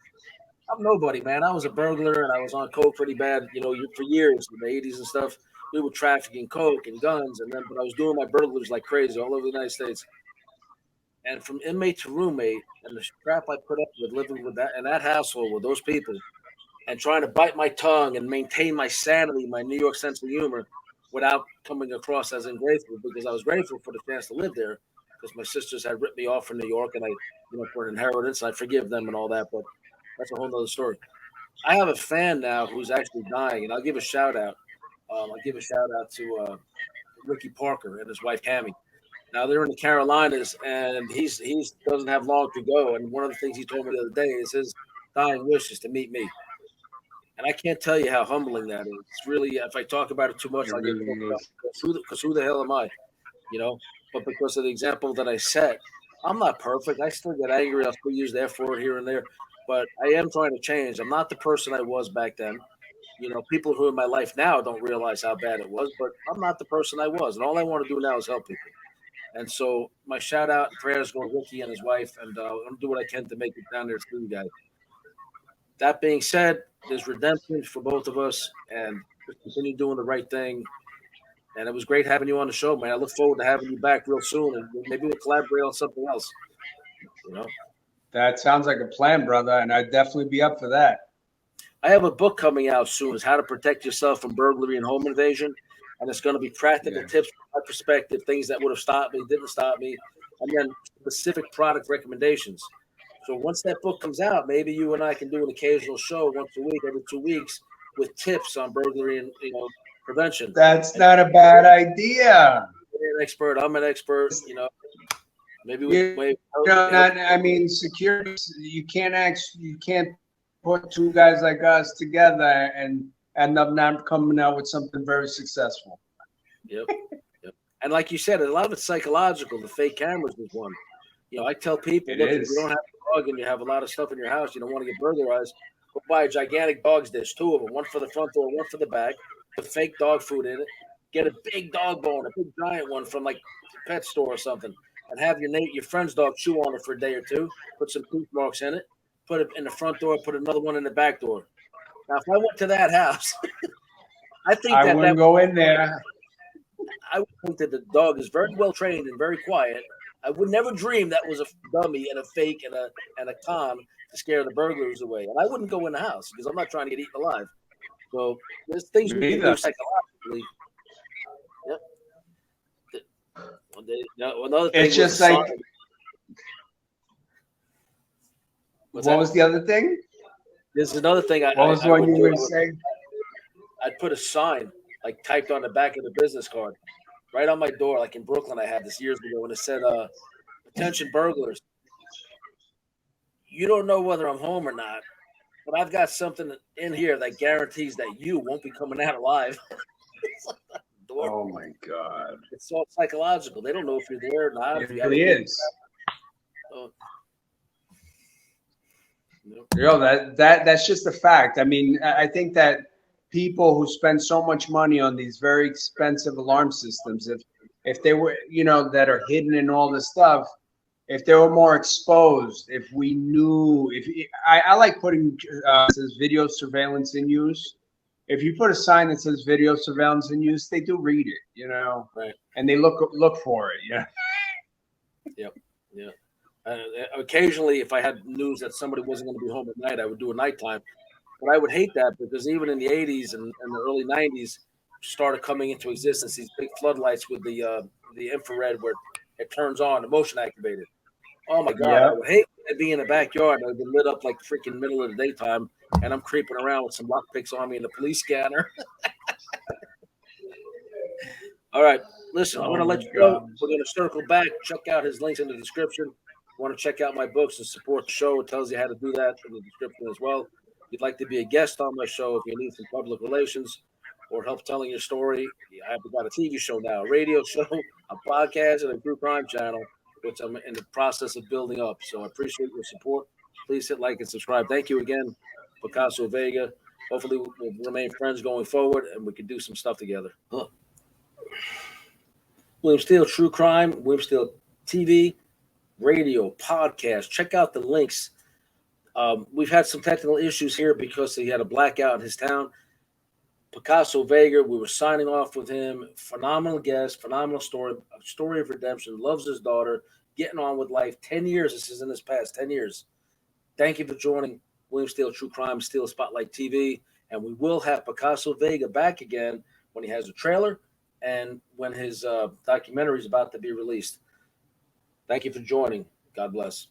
I'm nobody, man. I was a burglar and I was on coke pretty bad, for years in the 80s and stuff. We were trafficking coke and guns, but I was doing my burglars like crazy all over the United States. And from inmate to roommate, and the crap I put up with living with that in that household with those people, and trying to bite my tongue and maintain my sanity, my New York sense of humor, without coming across as ungrateful, because I was grateful for the chance to live there, because my sisters had ripped me off from New York, and I, for an inheritance, and I forgive them and all that, but that's a whole nother story. I have a fan now who's actually dying, and I'll give a shout out. I'll give a shout out to Ricky Parker and his wife Cammie. Now they're in the Carolinas, and he's doesn't have long to go. And one of the things he told me the other day is his dying wish is to meet me. And I can't tell you how humbling that is. It's really, if I talk about it too much, I'll get because who the hell am I? But because of the example that I set, I'm not perfect. I still get angry. I'll still use the F word here and there. But I am trying to change. I'm not the person I was back then. People who are in my life now don't realize how bad it was, but I'm not the person I was. And all I want to do now is help people. And so my shout out and prayers go to Ricky and his wife, and I'm going to do what I can to make it down there through you guys. That being said, there's redemption for both of us, and just continue doing the right thing. And it was great having you on the show, man. I look forward to having you back real soon, and maybe we'll collaborate on something else. You know, That sounds like a plan, brother, and I'd definitely be up for that. I have a book coming out soon. It's How to Protect Yourself from Burglary and Home Invasion, and it's going to be practical tips from my perspective, things that would have stopped me, didn't stop me, and then specific product recommendations. So once that book comes out, maybe you and I can do an occasional show once a week, every 2 weeks, with tips on burglary and prevention. That's not a bad idea. You're an expert. I'm an expert. Maybe we. I mean, security. You can't put two guys like us together and end up not coming out with something very successful. Yep. And like you said, a lot of it's psychological. The fake cameras is one. I tell people, look, if you don't have a dog and you have a lot of stuff in your house, you don't want to get burglarized, go buy a gigantic dog's dish, 2 of them, one for the front door, one for the back, put fake dog food in it, get a big dog bone, a big giant one from like a pet store or something, and have your friend's dog chew on it for a day or 2, put some tooth marks in it, put it in the front door, put another one in the back door. Now, if I went to that house, I wouldn't go in there. I would think that the dog is very well trained and very quiet. I would never dream that was a dummy and a fake and a con to scare the burglars away. And I wouldn't go in the house because I'm not trying to get eaten alive. So there's things we can do psychologically. Yep. Another thing it's just like. What was the other thing? There's another thing. What was the one you were saying? I'd put a sign like typed on the back of the business card, right on my door, like in Brooklyn. I had this years ago, and it said, "Attention burglars! You don't know whether I'm home or not, but I've got something in here that guarantees that you won't be coming out alive." Oh my God! It's all psychological. They don't know if you're there or not. It really is. That's just a fact. I mean, I think that people who spend so much money on these very expensive alarm systems, if they were, that are hidden in all this stuff, if they were more exposed, if we knew, I like putting says video surveillance in use. If you put a sign that says video surveillance in use, they do read it, right, and they look for it, Yep. Occasionally, if I had news that somebody wasn't going to be home at night, I would do a nighttime. But I would hate that because even in the 80s and the early 90s started coming into existence, these big floodlights with the infrared where it turns on, the motion activated. Oh, my God. I would hate to be in the backyard. I would be lit up like freaking middle of the daytime, and I'm creeping around with some lockpicks on me and a police scanner. All right. Listen, I'm going to let you go. We're going to circle back. Check out his links in the description. Want to check out my books and support the show? It tells you how to do that in the description as well. If you'd like to be a guest on my show, if you need some public relations or help telling your story, I've got a TV show now, a radio show, a podcast, and a true crime channel, which I'm in the process of building up. So I appreciate your support. Please hit like and subscribe. Thank you again, Picasso Vega. Hopefully we'll remain friends going forward and we can do some stuff together. William Steele True Crime, William Steele TV, radio, podcast. Check out the links. We've had some technical issues here because he had a blackout in his town. Picasso Vega, we were signing off with him. Phenomenal guest, phenomenal story, a story of redemption, loves his daughter, getting on with life. 10 years, this is in his past, 10 years. Thank you for joining William Steele True Crime, Steele Spotlight TV. And we will have Picasso Vega back again when he has a trailer and when his documentary is about to be released. Thank you for joining. God bless.